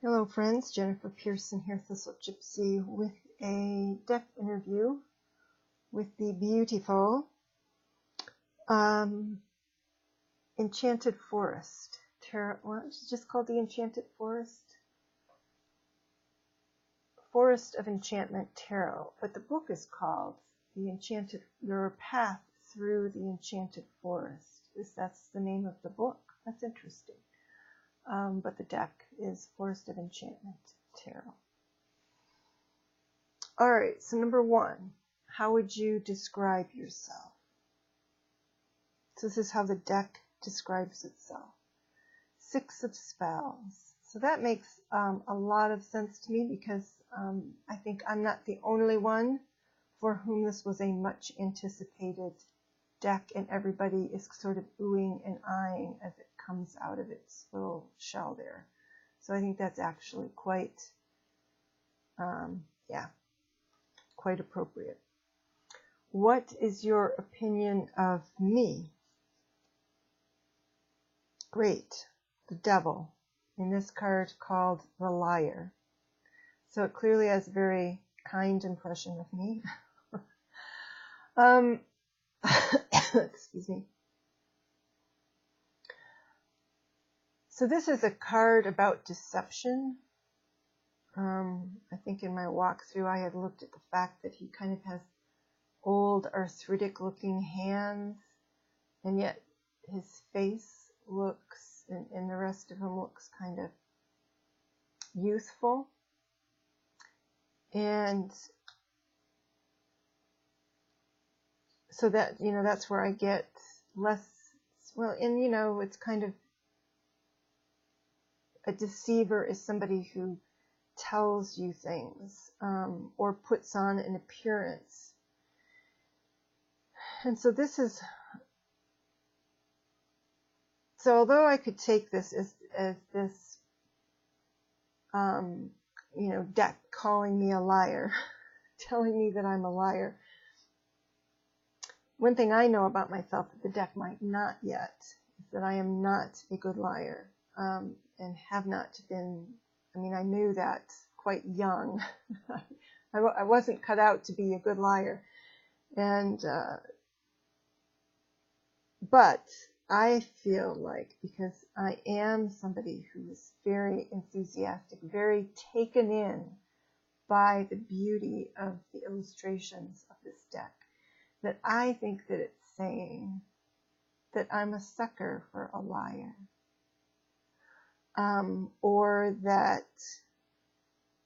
Hello friends, Jennifer Pearson here, Thistle Gypsy, with a deck interview with the beautiful Enchanted Forest Tarot. Well, it's just called the Enchanted Forest. Forest of Enchantment Tarot, but the book is called Your Path Through the Enchanted Forest. That's the name of the book. That's interesting. But the deck is Forest of Enchantment Tarot. All right, so number one, how would you describe yourself? So this is how the deck describes itself. 6 of Spells. So that makes a lot of sense to me because I think I'm not the only one for whom this was a much anticipated deck, and everybody is sort of oohing and eyeing as it comes out of its little shell there. So I think that's actually quite, quite appropriate. What is your opinion of me? Great. The Devil. In this card called the Liar. So it clearly has a very kind impression of me. Excuse me. So this is a card about deception. I think in my walkthrough I had looked at the fact that he kind of has old arthritic looking hands, and yet his face looks, and the rest of him looks kind of youthful. And so that, that's where I get less, well, and it's kind of, a deceiver is somebody who tells you things or puts on an appearance. And so this is, so although I could take this as this, deck calling me a liar, telling me that I'm a liar, one thing I know about myself that the deck might not yet is that I am not a good liar, and have not been. I mean, I knew that quite young. I wasn't cut out to be a good liar, and but I feel like, because I am somebody who is very enthusiastic, very taken in by the beauty of the illustrations of this deck, that I think that it's saying that I'm a sucker for a liar, or that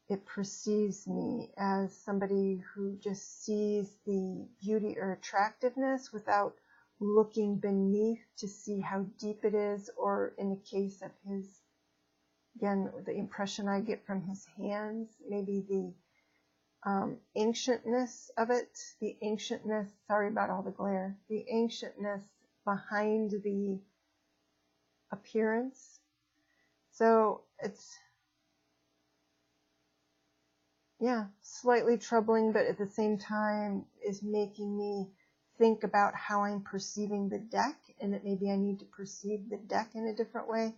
it perceives me as somebody who just sees the beauty or attractiveness without looking beneath to see how deep it is, or in the case of his, again, the impression I get from his hands, maybe the ancientness of it, the ancientness, sorry about all the glare, the ancientness behind the appearance. So it's, slightly troubling, but at the same time is making me think about how I'm perceiving the deck, and that maybe I need to perceive the deck in a different way.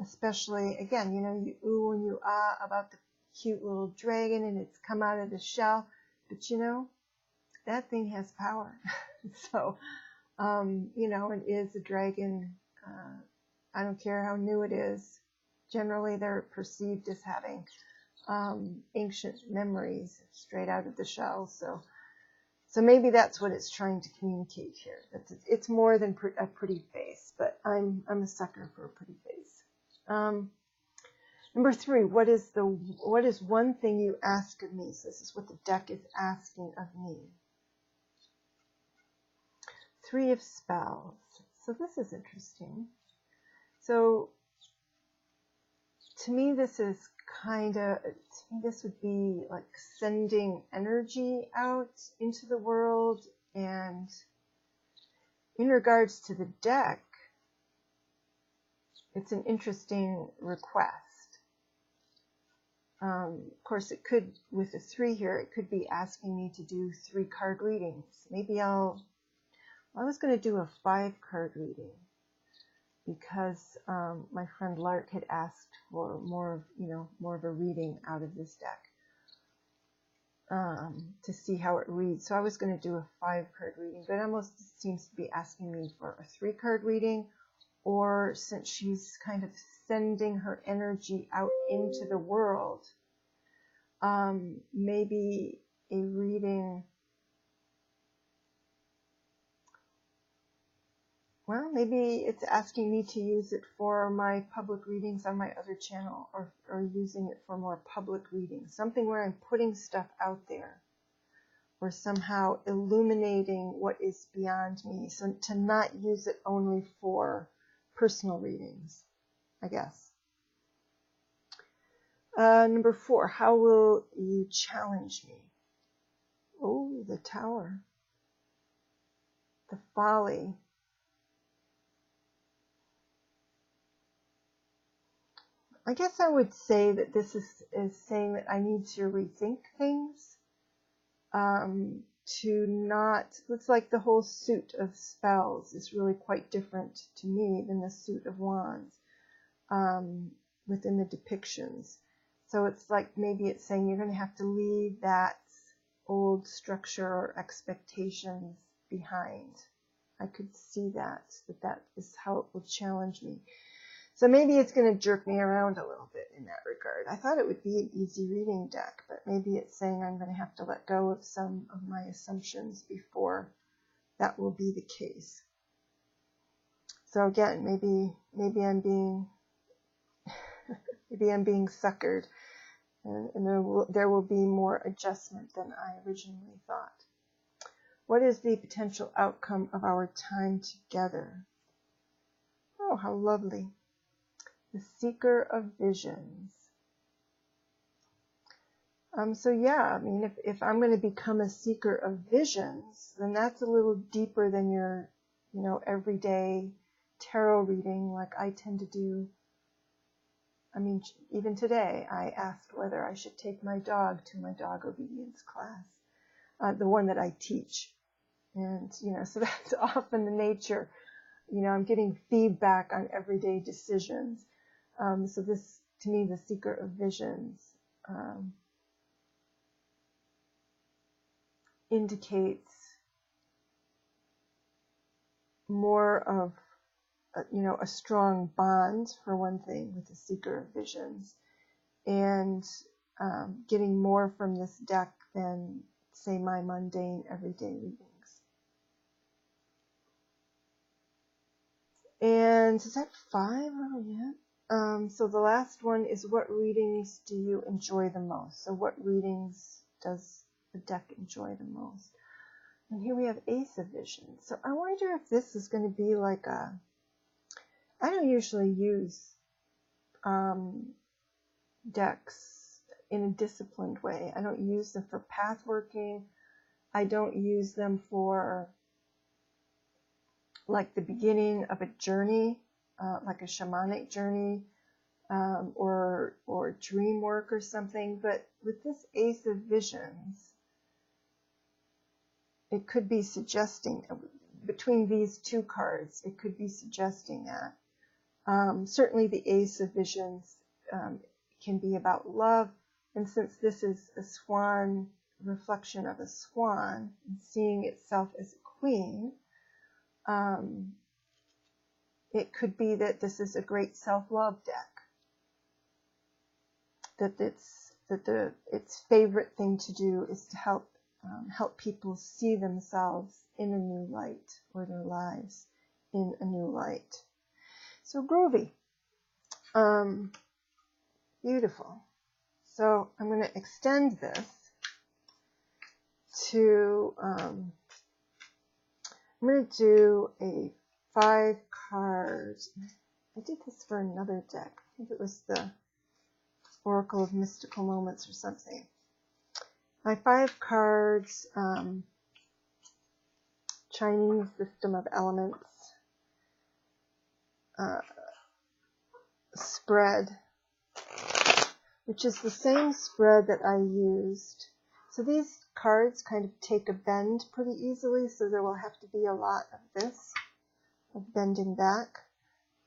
Especially, again, you ooh and you ah about the cute little dragon and it's come out of the shell, but that thing has power. So, it is a dragon. I don't care how new it is. Generally, they're perceived as having ancient memories straight out of the shell. So maybe that's what it's trying to communicate here. It's more than a pretty face, but I'm a sucker for a pretty face. Number 3, what is one thing you ask of me? So this is what the deck is asking of me. 3 of Spells. So this is interesting. So to me, this is this would be like sending energy out into the world. And in regards to the deck, it's an interesting request. Of course, it could, with the 3 here, it could be asking me to do 3 card readings. Maybe I was going to do a 5 card reading. because my friend Lark had asked for more of a reading out of this deck to see how it reads. So I was going to do a 5-card reading, but it almost seems to be asking me for a 3-card reading, or since she's kind of sending her energy out into the world, maybe a reading. Well, maybe it's asking me to use it for my public readings on my other channel, or using it for more public readings. Something where I'm putting stuff out there, or somehow illuminating what is beyond me. So to not use it only for personal readings, I guess. Number 4, how will you challenge me? Oh, the Tower. The Folly. I guess I would say that this is saying that I need to rethink things. To not, looks like the whole suit of spells is really quite different to me than the suit of wands within the depictions. So it's like maybe it's saying you're going to have to leave that old structure or expectations behind. I could see that is how it will challenge me. So maybe it's going to jerk me around a little bit in that regard. I thought it would be an easy reading deck, but maybe it's saying I'm going to have to let go of some of my assumptions before that will be the case. So again, maybe I'm being suckered, and there will be more adjustment than I originally thought. What is the potential outcome of our time together? Oh, how lovely. The Seeker of Visions. So yeah, I mean, if I'm going to become a seeker of visions, then that's a little deeper than your, everyday tarot reading like I tend to do. I mean, even today, I asked whether I should take my dog to my dog obedience class, the one that I teach. And, so that's often the nature. I'm getting feedback on everyday decisions. So this, to me, the Seeker of Visions indicates more of, a strong bond, for one thing, with the Seeker of Visions, and getting more from this deck than, say, my mundane everyday readings. And is that 5? Oh, yeah. So the last one is, what readings do you enjoy the most? So what readings does the deck enjoy the most? And here we have Ace of Visions. So I wonder if this is going to be like I don't usually use decks in a disciplined way. I don't use them for path working. I don't use them for like the beginning of a journey, like a shamanic journey, or dream work or something. But with this Ace of Visions, it could be suggesting, between these two cards, it could be suggesting that. Certainly the Ace of Visions can be about love, and since this is a swan, reflection of a swan, and seeing itself as a queen, it could be that this is a great self-love deck. That its favorite thing to do is to help people see themselves in a new light, or their lives in a new light. So groovy. Beautiful. So I'm going to extend this to, I'm going to do a 5 cards. I did this for another deck. I think it was the Oracle of Mystical Moments or something. My 5 cards, Chinese System of Elements spread, which is the same spread that I used. So these cards kind of take a bend pretty easily, so there will have to be a lot of this, of bending back.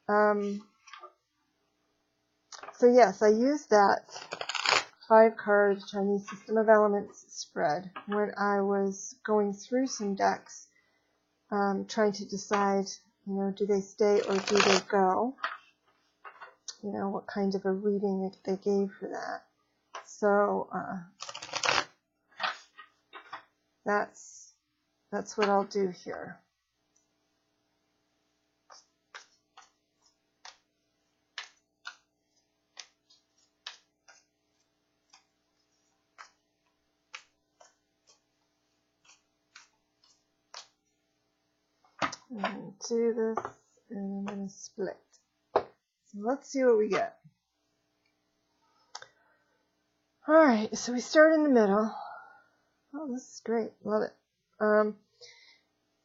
So yes, I used that 5-card Chinese System of Elements spread when I was going through some decks, trying to decide, do they stay or do they go? What kind of a reading they gave for that. So that's what I'll do here. I'm going to do this, and I'm going to split. So let's see what we get. Alright, so we start in the middle. Oh, this is great. Love it.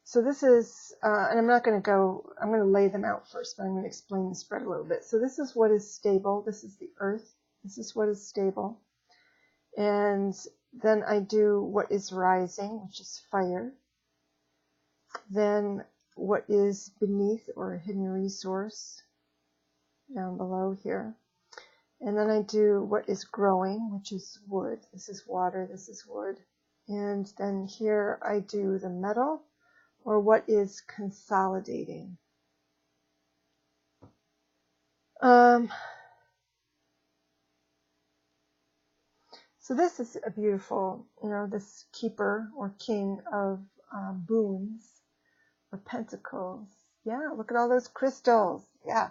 So this is, and I'm going to lay them out first, but I'm going to explain the spread a little bit. So this is what is stable. This is the earth. This is what is stable. And then I do what is rising, which is fire. Then what is beneath, or a hidden resource, down below here. And then I do what is growing, which is wood. This is water, this is wood. And then here I do the metal, or what is consolidating. So this is a beautiful, this keeper or king of boons, or pentacles. Yeah, look at all those crystals. Yeah.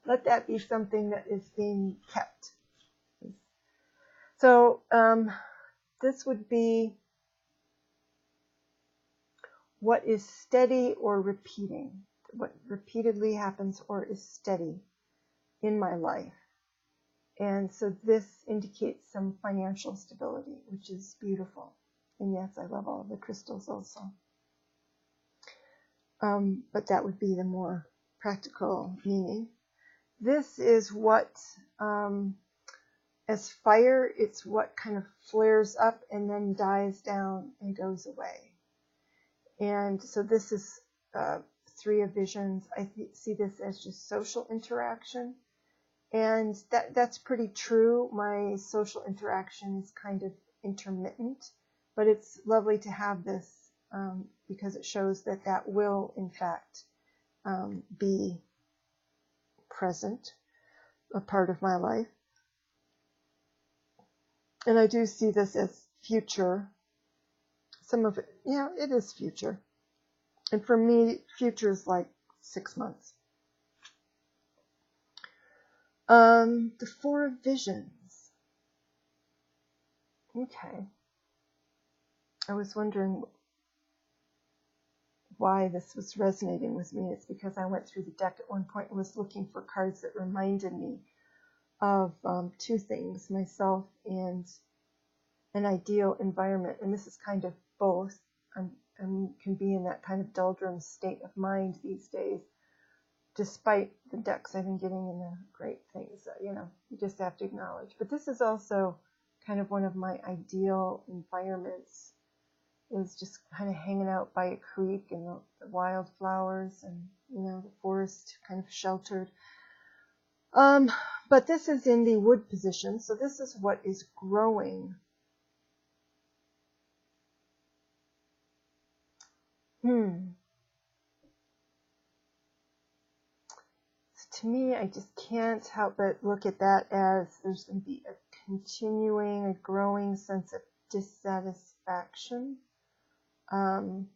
Let that be something that is being kept. So this would be what is steady or repeating, what repeatedly happens or is steady in my life. And so this indicates some financial stability, which is beautiful. And yes, I love all the crystals also. But that would be the more practical meaning. This is what, as fire, it's what kind of flares up and then dies down and goes away. And so this is 3 of Visions. I see this as just social interaction. And that's pretty true. My social interaction is kind of intermittent. But it's lovely to have this because it shows that will, in fact, be present, a part of my life. And I do see this as future. Some of it, yeah, it is future. And for me, future is like 6 months. The 4 of Visions. Okay. I was wondering why this was resonating with me. It's because I went through the deck at one point and was looking for cards that reminded me of 2 things, myself and an ideal environment. And this is kind of both. I can be in that kind of doldrum state of mind these days, despite the decks I've been getting in the great things that, you just have to acknowledge. But this is also kind of one of my ideal environments, is just kind of hanging out by a creek and the wildflowers and, the forest kind of sheltered. But this is in the wood position, so this is what is growing. So to me, I just can't help but look at that as there's going to be a continuing, a growing sense of dissatisfaction. And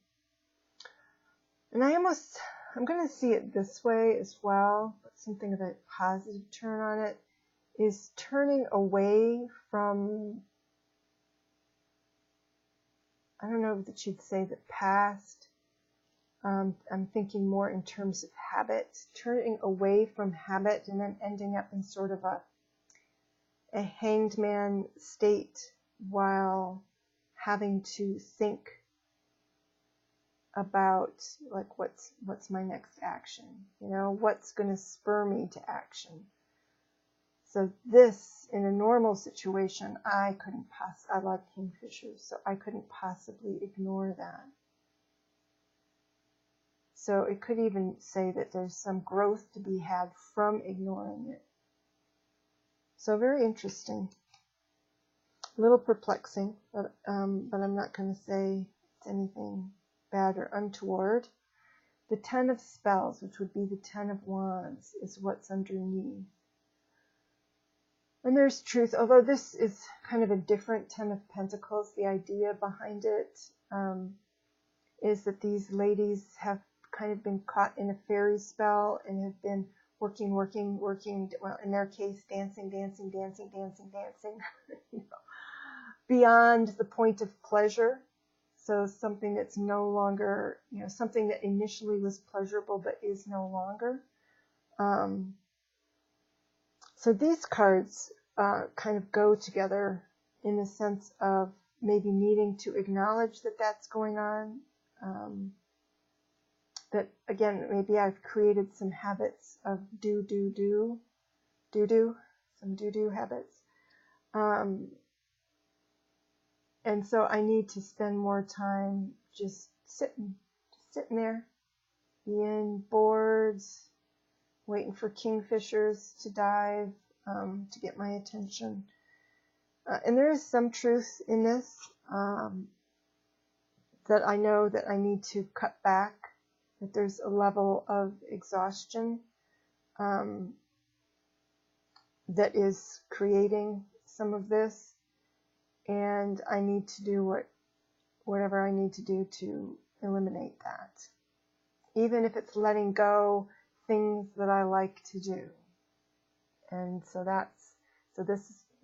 I'm going to see it this way as well, but something of a positive turn on it is turning away from, I don't know that you'd say the past. I'm thinking more in terms of habit, turning away from habit and then ending up in sort of a hanged man state while having to think about, like, what's my next action, what's going to spur me to action. So this, in a normal situation, I like kingfishers, so I couldn't possibly ignore that. So it could even say that there's some growth to be had from ignoring it. So very interesting. A little perplexing, but I'm not going to say it's anything bad or untoward. The 10 of Spells, which would be the 10 of Wands, is what's underneath. And there's truth, although this is kind of a different 10 of Pentacles. The idea behind it is that these ladies have kind of been caught in a fairy spell and have been working, well, in their case, dancing, you know, beyond the point of pleasure. So something that's no longer, you know, something that initially was pleasurable but is no longer. So these cards kind of go together in the sense of maybe needing to acknowledge that that's going on. That, again, maybe I've created some habits of some do habits. And so I need to spend more time just sitting there, being bored, waiting for kingfishers to dive, to get my attention. And there is some truth in this, that I know that I need to cut back, that there's a level of exhaustion that is creating some of this, and I need to do whatever I need to do to eliminate that, even if it's letting go things that I like to do. And so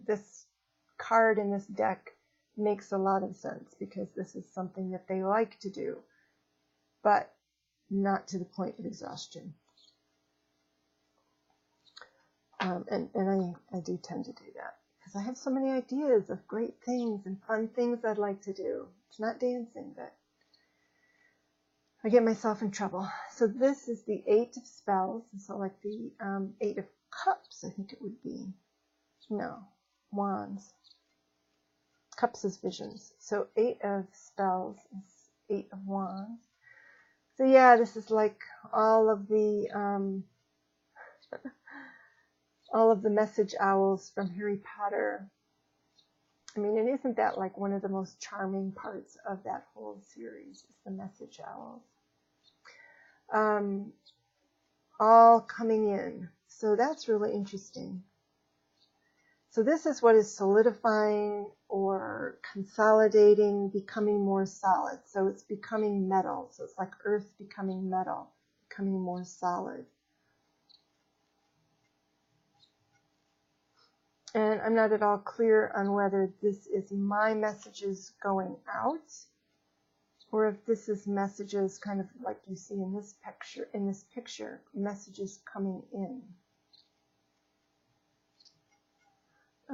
this card in this deck makes a lot of sense, because this is something that they like to do, but not to the point of exhaustion. And I do tend to do that, because I have so many ideas of great things and fun things I'd like to do. It's not dancing, but I get myself in trouble. So this is the 8 of Spells, and so like the 8 of Cups, I think it would be. No, Wands. Cups is Visions. So 8 of Spells is 8 of Wands. So yeah, this is like all of the message owls from Harry Potter. I mean, and isn't that like one of the most charming parts of that whole series, is the message owls. All coming in. So that's really interesting. So this is what is solidifying or consolidating, becoming more solid. So it's becoming metal. So it's like earth becoming metal, becoming more solid. And I'm not at all clear on whether this is my messages going out, or if this is messages kind of like you see in this picture, messages coming in.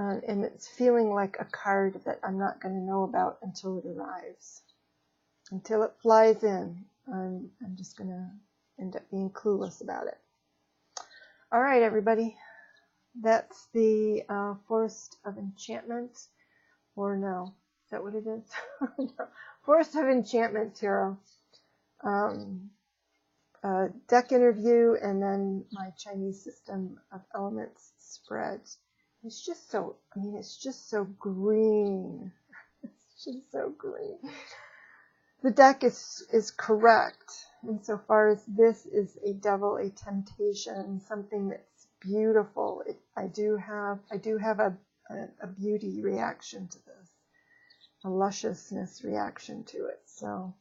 And it's feeling like a card that I'm not going to know about until it arrives. Until it flies in, I'm just going to end up being clueless about it. All right, everybody. That's the Forest of Enchantment, or no, is that what it is? No. Forest of Enchantment Tarot. Deck interview, and then my Chinese system of elements spread. It's just so, I mean, it's just so green. It's just so green. The deck is correct insofar as this is a devil, a temptation, something that's beautiful. I do have a beauty reaction to this, a lusciousness reaction to it. So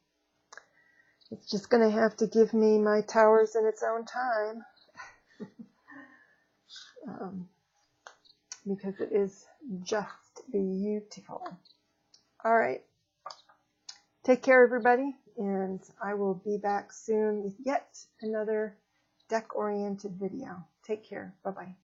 it's just going to have to give me my towers in its own time. Because it is just beautiful. All right. Take care, everybody, and I will be back soon with yet another deck-oriented video. Take care. Bye-bye.